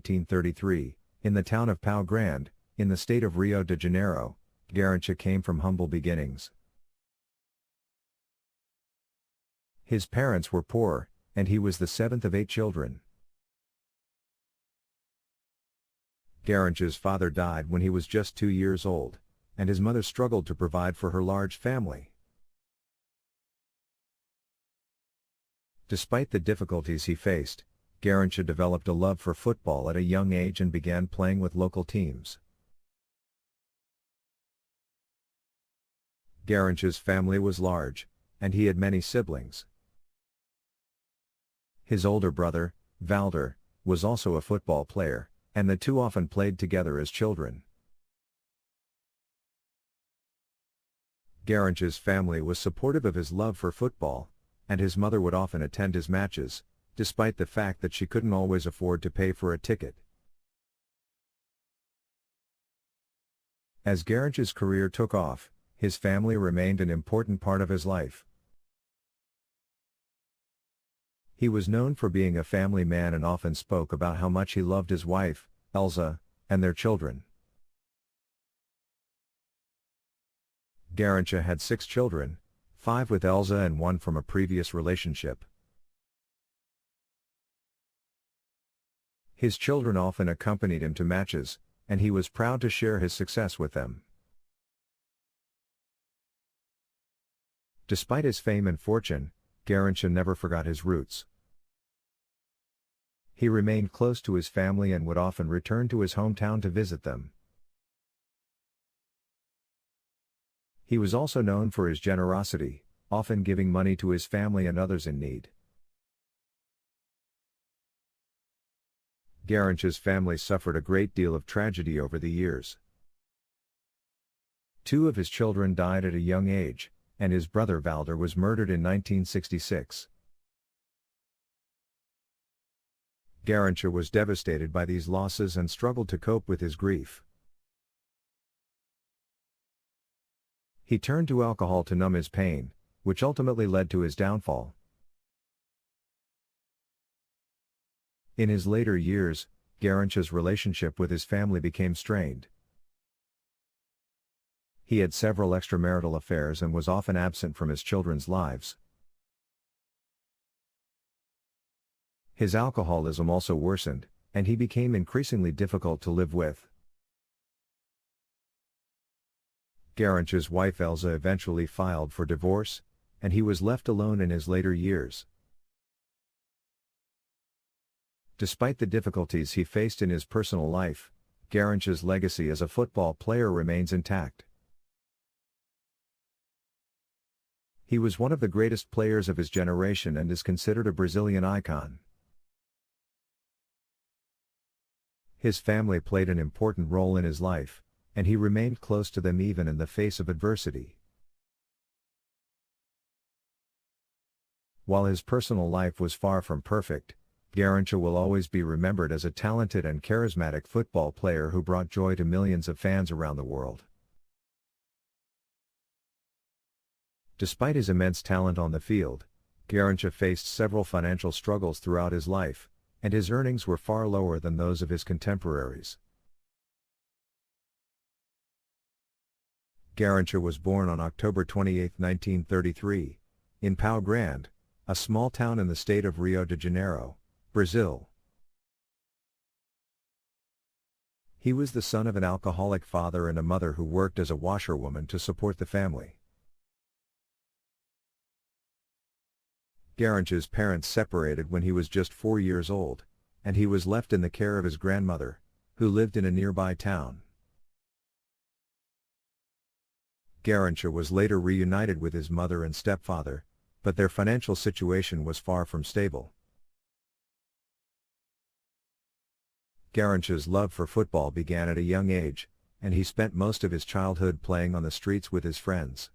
1933, in the town of Pau Grande, in the state of Rio de Janeiro. Garrincha came from humble beginnings. His parents were poor, and he was the seventh of 8 children. Garrincha's father died when he was just 2 years old, and his mother struggled to provide for her large family. Despite the difficulties he faced, Garrincha developed a love for football at a young age and began playing with local teams. Garrincha's family was large, and he had many siblings. His older brother, Valder, was also a football player, and the two often played together as children. Garrincha's family was supportive of his love for football, and his mother would often attend his matches, despite the fact that she couldn't always afford to pay for a ticket. As Garrincha's career took off, his family remained an important part of his life. He was known for being a family man and often spoke about how much he loved his wife, Elsa, and their children. Garrincha had 6 children, 5 with Elsa and 1 from a previous relationship. His children often accompanied him to matches, and he was proud to share his success with them. Despite his fame and fortune, Garrincha never forgot his roots. He remained close to his family and would often return to his hometown to visit them. He was also known for his generosity, often giving money to his family and others in need. Garrincha's family suffered a great deal of tragedy over the years. 2 of his children died at a young age, and his brother Valder was murdered in 1966. Garrincha was devastated by these losses and struggled to cope with his grief. He turned to alcohol to numb his pain, which ultimately led to his downfall. In his later years, Garrincha's relationship with his family became strained. He had several extramarital affairs and was often absent from his children's lives. His alcoholism also worsened, and he became increasingly difficult to live with. Garrincha's wife Elsa eventually filed for divorce, and he was left alone in his later years. Despite the difficulties he faced in his personal life, Garrincha's legacy as a football player remains intact. He was one of the greatest players of his generation and is considered a Brazilian icon. His family played an important role in his life, and he remained close to them even in the face of adversity. While his personal life was far from perfect, Garrincha will always be remembered as a talented and charismatic football player who brought joy to millions of fans around the world. Despite his immense talent on the field, Garrincha faced several financial struggles throughout his life, and his earnings were far lower than those of his contemporaries. Garrincha was born on October 28, 1933, in Pau Grande, a small town in the state of Rio de Janeiro, Brazil. He was the son of an alcoholic father and a mother who worked as a washerwoman to support the family. Garrincha's parents separated when he was just 4 years old, and he was left in the care of his grandmother, who lived in a nearby town. Garrincha was later reunited with his mother and stepfather, but their financial situation was far from stable. Garrincha's love for football began at a young age, and he spent most of his childhood playing on the streets with his friends.